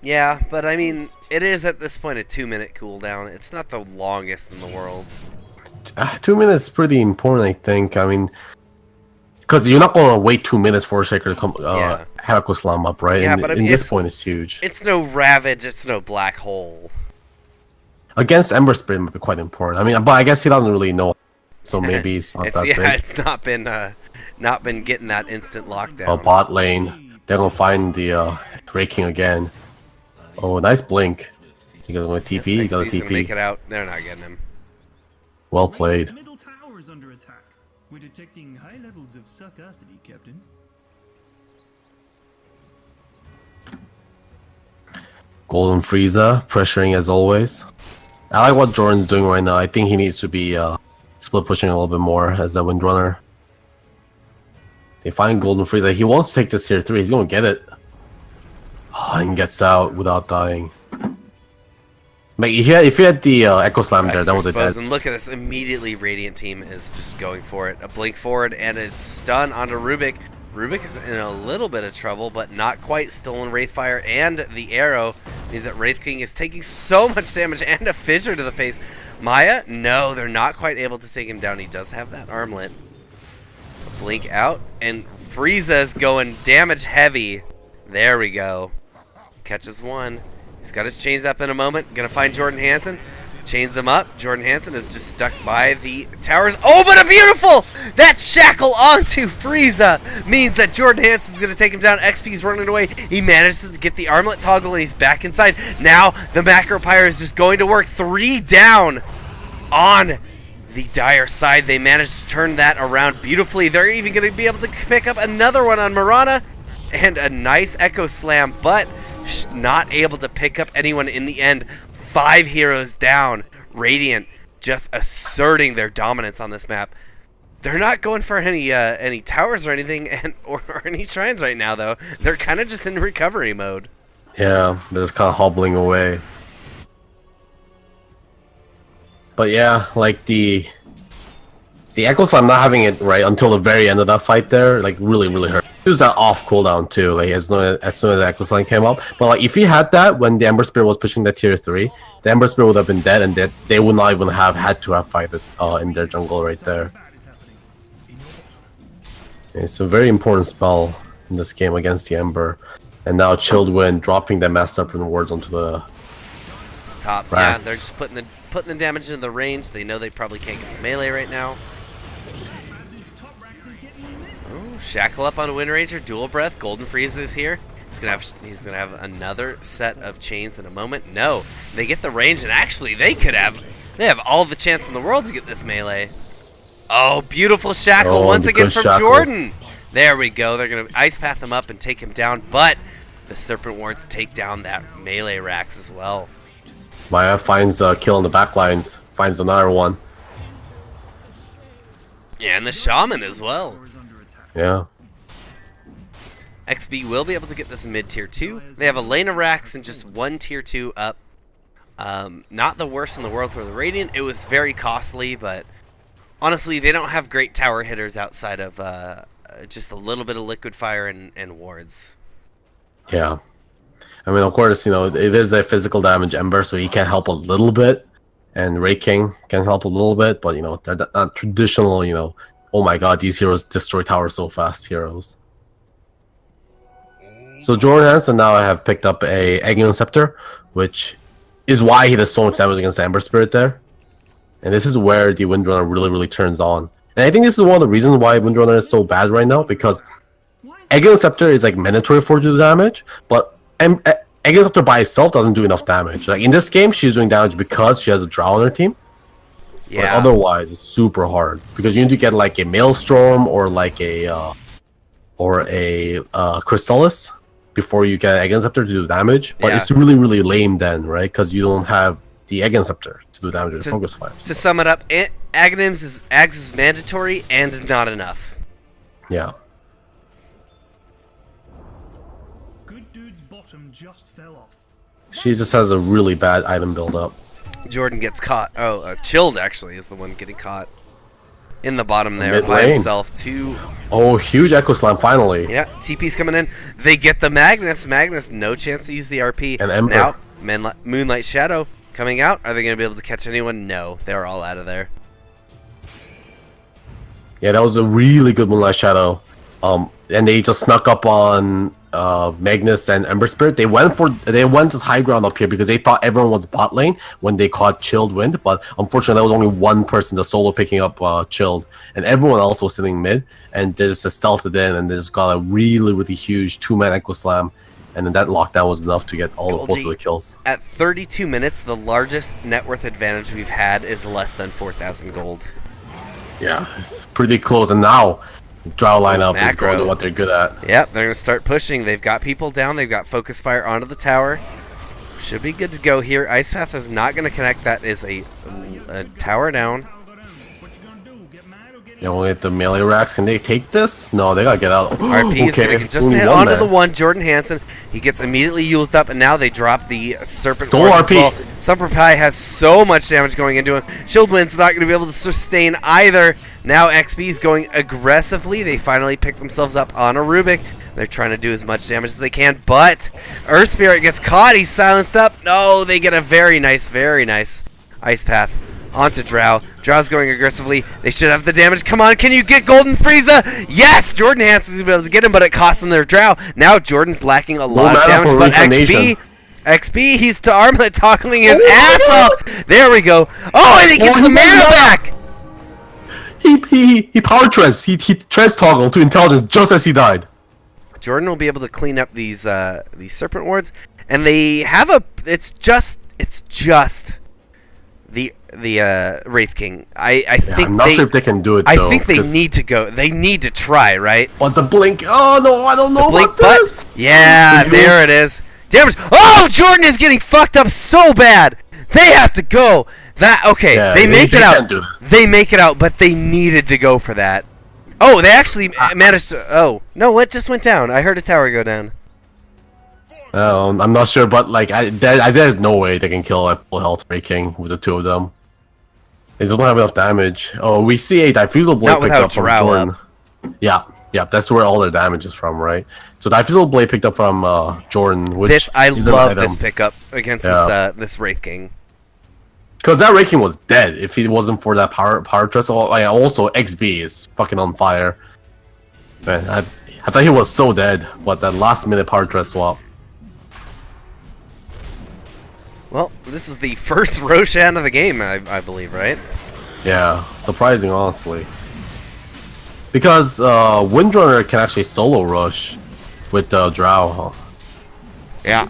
Yeah, but I mean, it is at this point a 2-minute cooldown. It's not the longest in the world. 2 minutes is pretty important, I think. I mean, because you're not going to wait 2 minutes for a Shaker to come have Echo Slam up, right? Yeah, and but I mean, in this point, it's huge. It's no Ravage, it's no Black Hole. Against Ember Spirit might be quite important. I mean, but I guess he doesn't really know, so maybe it's not that big. It's not been getting that instant lockdown. Bot lane, they're gonna find the Wraith King again. Oh, nice blink. You got a TP. You got a He's gonna make TP. it out. They're not getting him. Well played. Middle tower is under attack. We're detecting high levels of sarcasity, Captain. Golden Frieza pressuring as always. I like what Jordan's doing right now. I think he needs to be split pushing a little bit more as a Windrunner. They find Golden Frieza. He wants to take this tier 3. He's gonna get it. Oh, and gets out without dying. Like, if he had the Echo Slam there, that was a dead. And look at this. Immediately, Radiant team is just going for it. A blink forward and a stun onto Rubik. Rubik is in a little bit of trouble, but not quite. Still in Wraithfire, and the arrow means that Wraith King is taking so much damage and a fissure to the face. Maya, no, they're not quite able to take him down. He does have that armlet. Blink out, and Frieza's going damage heavy. There we go. Catches one. He's got his chains up in a moment. Gonna find Jordan Hansen. Chains him up. Jordan Hansen is just stuck by the towers. Oh, but a beautiful! That shackle onto Frieza means that Jordan Hansen's going to take him down. XP's running away. He manages to get the armlet toggle and he's back inside. Now the Macro Pyre is just going to work. 3 down on the Dire side. They managed to turn that around beautifully. They're even going to be able to pick up another one on Mirana. And a nice Echo Slam, but not able to pick up anyone in the end. 5 heroes down. Radiant just asserting their dominance on this map. They're not going for any towers or anything, or any shrines right now, though. They're kind of just in recovery mode. Yeah, they're just kind of hobbling away. But yeah, like the Echo Slam not having it right until the very end of that fight there, like really hurt. He was that off cooldown too, like as soon as the Echo Slam came up. But like if he had that when the Ember Spirit was pushing that tier 3, the Ember Spirit would have been dead, and they would not even have had to have fight it in their jungle right there. It's a very important spell in this game against the Ember. And now Chilled Wind dropping their Master Serpent wards onto the top. racks. Yeah, they're just putting the damage into the range. They know they probably can't get the melee right now. Oh, shackle up on Wind Ranger, dual breath. Golden Frieza is here. He's gonna have another set of chains in a moment. No, they get the range, and actually they have all the chance in the world to get this melee. Oh, beautiful shackle once again from shackle. Jordan. There we go. They're gonna ice path him up and take him down, but the Serpent Wards take down that melee racks as well. Maya finds a kill in the back lines, finds another one. Yeah, and the Shaman as well. Yeah. XB will be able to get this mid tier 2. They have a lane of racks and just one tier 2 up. Not the worst in the world for the Radiant. It was very costly, but honestly, they don't have great tower hitters outside of just a little bit of liquid fire and wards. Yeah. I mean, of course, you know, it is a physical damage Ember, so he can help a little bit. And Ray King can help a little bit, but, you know, they're not traditional, you know, oh my god, these heroes destroy towers so fast heroes. So Jordan Hansen now have picked up a Aegon Scepter, which is why he does so much damage against the Ember Spirit there. And this is where the Windrunner really turns on. And I think this is one of the reasons why Windrunner is so bad right now, because Aegon Scepter is like mandatory for you to do damage, but Aegon Scepter by itself doesn't do enough damage. Like in this game, she's doing damage because she has a Drow on her team. Yeah. But otherwise, it's super hard because you need to get like a Maelstrom or like a Crystallis before you get Aegon Scepter to do damage. But Yeah. it's really lame then, right? Because you don't have the Aegon Scepter to do damage with Focus Fire. To sum it up, Ags is mandatory and not enough. Yeah. Good dude's bottom just fell off. She just has a really bad item build-up. Jordan gets caught. Oh, Chilled actually is the one getting caught in the bottom there Mid by lane. himself. Oh, huge Echo Slam finally. Yeah, TP's coming in. They get the Magnus. Magnus, no chance to use the RP. And Ember. Now, Moonlight Shadow coming out. Are they going to be able to catch anyone? No, they're all out of there. Yeah, that was a really good Moonlight Shadow. And they just snuck up on Magnus and Ember Spirit. They went to high ground up here because they thought everyone was bot lane when they caught Chilled Wind, but unfortunately there was only one person, the solo, picking up Chilled, and everyone else was sitting mid, and they just stealthed it in, and they just got a really huge 2-man Echo Slam, and then that lockdown was enough to get all Golgi, both of the kills. At 32 minutes, the largest net worth advantage we've had is less than 4,000 gold. Yeah, it's pretty close, and now Drow lineup is Macro. going to what they're good at. Yep, they're going to start pushing. They've got people down. They've got Focus Fire onto the tower. Should be good to go here. Ice Path is not going to connect. That is a tower down. What you gonna do? Get mad or get They only hit the melee racks. Can they take this? No, they gotta get out. RP is going to just only hit one onto man. the one. Jordan Hansen, he gets immediately used up, and now they drop the Serpent Stole Horse as RP. well. Sumper Pie has so much damage going into him. Shield Wind's not going to be able to sustain either. Now XP is going aggressively. They finally pick themselves up on a Rubik. They're trying to do as much damage as they can, but Earth Spirit gets caught. He's silenced up. No, they get a very nice Ice Path onto Drow. Drow's going aggressively. They should have the damage. Come on, can you get Golden Frieza? Yes! Jordan Hansen's going to be able to get him, but it cost them their Drow. Now Jordan's lacking a lot of mana damage, for but Reincarnation. XP, he's to Armlet toggling his ass off. There we go. Oh, and he gets the mana back. He power treads. He treads toggle to intelligence just as he died. Jordan will be able to clean up these serpent wards, and they have a. It's just the Wraith King. I think I'm not sure if they can do it. I though, think they 'cause- need to go. They need to try, right? But the blink. Oh no, I don't know Blink about butt. this. Yeah, The there it is. Damage. Oh, Jordan is getting fucked up so bad. They have to go. Okay, Yeah, they make it out. can't do this. They make it out, but they needed to go for that. Oh, they actually managed to. Oh no, what just went down? I heard a tower go down. I'm not sure, but like there's no way they can kill a full health Ray King with the two of them. They just don't have enough damage. Oh, we see a Diffusal Blade Not picked without up from Drow Jordan. up. Yeah, that's where all their damage is from, right? So Diffusal Blade picked up from Jordan. Which I is an love item. this pickup against Yeah. this Wraith King. Because that Ray King was dead if it wasn't for that power trust. Also, XB is fucking on fire. Man, I thought he was so dead, but that last minute power trust swap. Well, this is the first Roshan of the game, I believe, right? Yeah, surprising, honestly. Because Windrunner can actually solo rush with Drow, Yeah.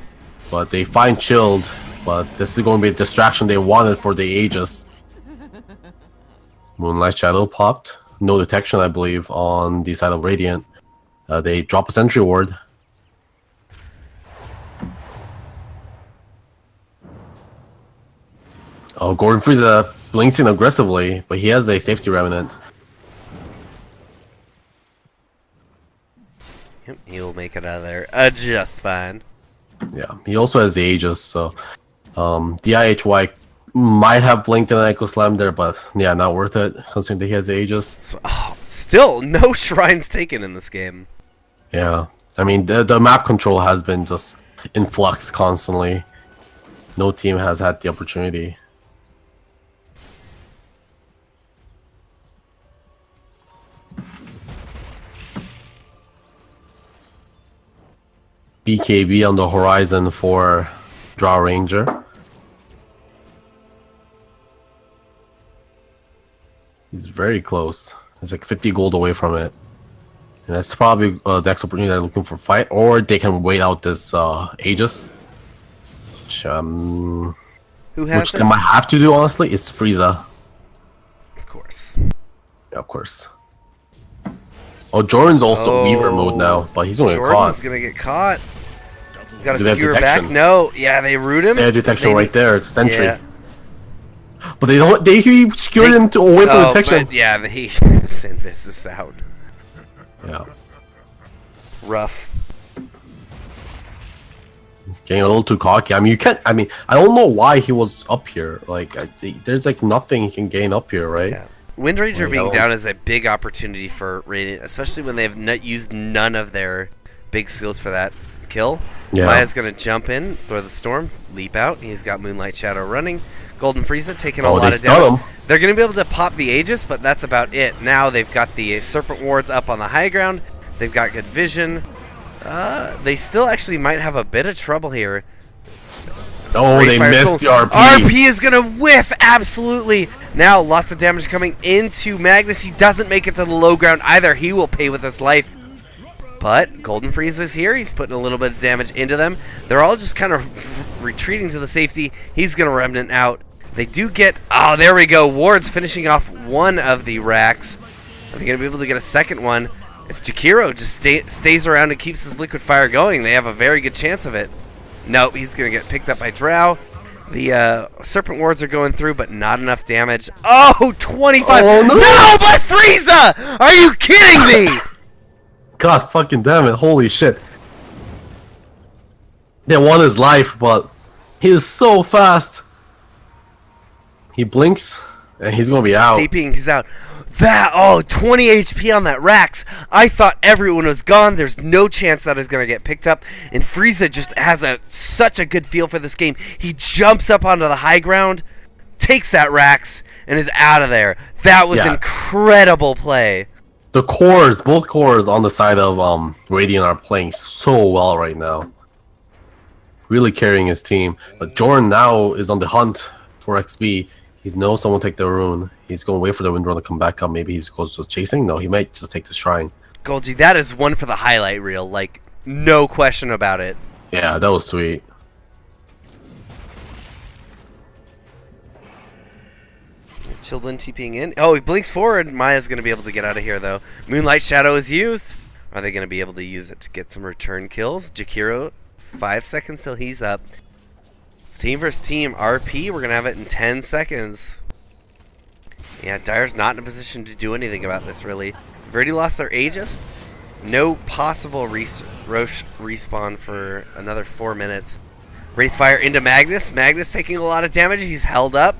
but they find Chilled. But this is going to be a distraction they wanted for the ages. Moonlight Shadow popped. No detection, I believe, on the side of Radiant. They drop a sentry ward. Oh, Gordon Frieza blinks in aggressively, but he has a safety remnant. Yep, he will make it out of there just fine. Yeah, he also has the Aegis, so DIHY might have blinked an Echo Slam there, but yeah, not worth it considering that he has the Aegis. Oh, still no shrines taken in this game. Yeah, I mean the map control has been just in flux constantly. No team has had the opportunity. BKB on the horizon for Draw Ranger. He's very close. He's like 50 gold away from it. And that's probably the next opportunity they're looking for fight. Or they can wait out this Aegis. Which, Who has which it? they might have to do, honestly, is Frieza. Of course. Yeah, of course. Oh, Jordan's also Weaver mode now, but he's going to get Jordan's caught. gonna get caught. Gotta Do they have skewer back. detection? No, yeah, they root him. They have detection right there. It's Sentry. Yeah. But they don't. They skewered him to away from detection. But yeah, he Sinvis is out. Yeah. Rough. Getting a little too cocky. I mean, you can't. I mean, I don't know why he was up here. Like, there's like nothing he can gain up here, right? Yeah. Wind Ranger I being know. down is a big opportunity for Radiant, especially when they have used none of their big skills for that kill. Yeah. Maya's gonna jump in, throw the storm, leap out. He's got Moonlight Shadow running. Golden Frieza taking a Oh, lot they of stun damage. him. They're gonna be able to pop the Aegis, but that's about it. Now they've got the Serpent Wards up on the high ground. They've got good vision. They still actually might have a bit of trouble here. Oh, Great they Fire missed Soul. the RP. RP is gonna whiff, absolutely. Now lots of damage coming into Magnus. He doesn't make it to the low ground either. He will pay with his life. But Golden Frieza is here. He's putting a little bit of damage into them. They're all just kind of retreating to the safety. He's gonna Remnant out. They do get, oh, there we go. Ward's finishing off one of the racks. Are they gonna be able to get a second one? If Jakiro just stays around and keeps his liquid fire going, they have a very good chance of it. Nope, he's going to get picked up by Drow. The Serpent Wards are going through, but not enough damage. Oh, 25! Oh, no! No, but Frieza! Are you kidding me? God fucking damn it! Holy shit! They won his life, but he is so fast. He blinks, and he's gonna be out. Steeping, he's out. That, oh, 20 HP on that Rax. I thought everyone was gone. There's no chance that is going to get picked up. And Frieza just has such a good feel for this game. He jumps up onto the high ground, takes that Rax, and is out of there. That was incredible play. The cores, both cores on the side of Radiant are playing so well right now. Really carrying his team. But Jordan now is on the hunt for XP. He knows someone take the rune. He's going to wait for the Windrunner to come back up. Maybe he goes to chasing. No, he might just take the shrine. Golgi, that is one for the highlight reel. Like, no question about it. Yeah, that was sweet. Children TPing in. Oh, he blinks forward. Maya's going to be able to get out of here, though. Moonlight Shadow is used. Are they going to be able to use it to get some return kills? Jakiro, 5 seconds till he's up. It's team versus team. RP, we're going to have it in 10 seconds. Yeah, Dire's not in a position to do anything about this, really. They've already lost their Aegis. No possible Roche respawn for another 4 minutes. Wraithfire into Magnus. Magnus taking a lot of damage. He's held up.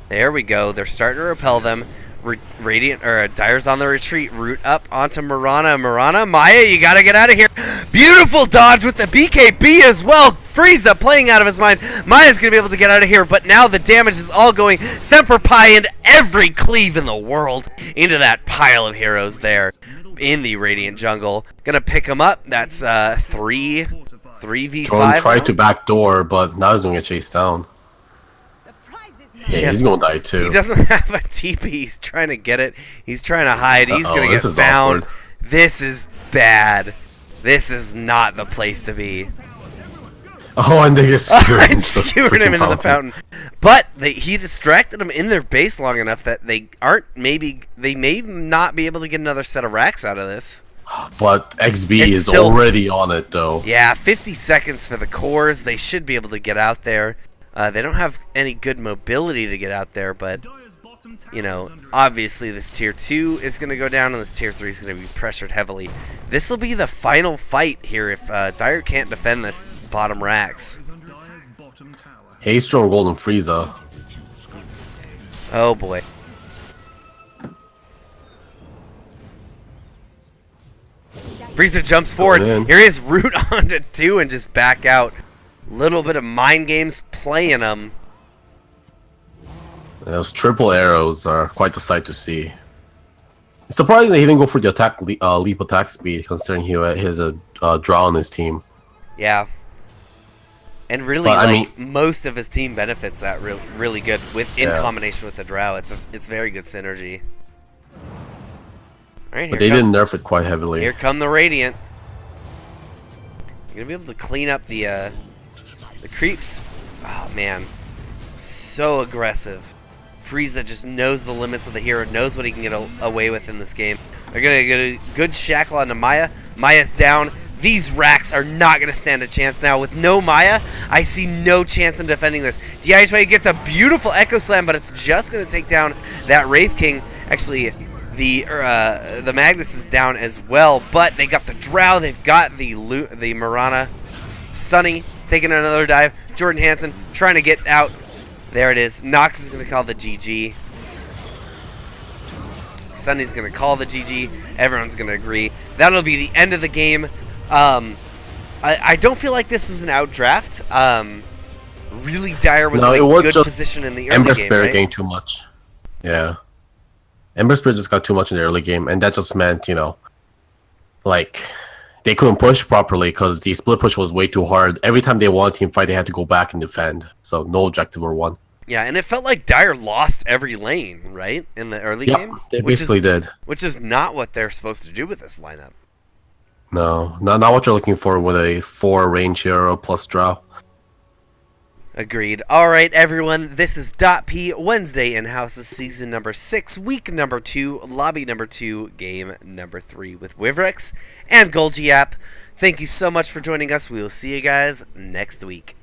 There we go. They're starting to repel them. Dire's on the retreat. Root up onto Mirana. Mirana, Maya, you gotta get out of here. Beautiful dodge with the BKB as well. Frieza playing out of his mind. Maya's gonna be able to get out of here, but now the damage is all going Semper Pi and every cleave in the world into that pile of heroes there in the Radiant jungle. Gonna pick him up. That's 3v5. Jordan tried to backdoor, but now he's going to get chased down. Yeah, he's going to die too. He doesn't have a TP. He's trying to get it. He's trying to hide. He's going to get found. Awkward. This is bad. This is not the place to be. Oh, and they just skewered him into the fountain. But he distracted them in their base long enough that they may not be able to get another set of racks out of this. But XB It's is still- already on it though. Yeah, 50 seconds for the cores. They should be able to get out there. They don't have any good mobility to get out there, but you know, obviously this tier 2 is going to go down and this tier 3 is going to be pressured heavily. This will be the final fight here if Dire can't defend this bottom racks. Haystro and Golden Frieza. Oh boy. Frieza jumps forward. Here he is, root onto 2 and just back out. Little bit of mind games playing him. Those triple arrows are quite the sight to see. It's surprising that he didn't go for the attack leap attack speed, considering he has a draw on his team. Yeah. And really, But, like, most of his team benefits that really good in combination with the drow. It's very good synergy. All right, But they didn't nerf it quite heavily. Here come the Radiant. You're gonna be able to clean up the creeps. Oh man, so aggressive. Frieza just knows the limits of the hero, knows what he can get away with in this game. They're gonna get a good shackle onto Maya. Maya's down. These racks are not gonna stand a chance now. With no Maya, I see no chance in defending this. DIHY gets a beautiful Echo Slam, but it's just gonna take down that Wraith King. Actually, the Magnus is down as well, but they got the Drow, they've got the Mirana. Sunny taking another dive. Jordan Hansen trying to get out. There it is. Nox is going to call the GG. Sunny's going to call the GG. Everyone's going to agree. That'll be the end of the game. I don't feel like this was an outdraft. Really, Dire was in a good position in the early Ember game, Spirit right? getting too much. Yeah. Ember Spirit just got too much in the early game, and that just meant, you know, like, they couldn't push properly because the split push was way too hard. Every time they won a team fight, they had to go back and defend. So no objective or won. Yeah, and it felt like Dire lost every lane, right, in the early game? They basically did. Which is not what they're supposed to do with this lineup. No, not what you're looking for with a 4 range hero plus draw. Agreed. All right, everyone. This is DotP Wednesday Inhouse's season number 6, week number 2, lobby number 2, game number 3 with Wivrex and Golgi app. Thank you so much for joining us. We will see you guys next week.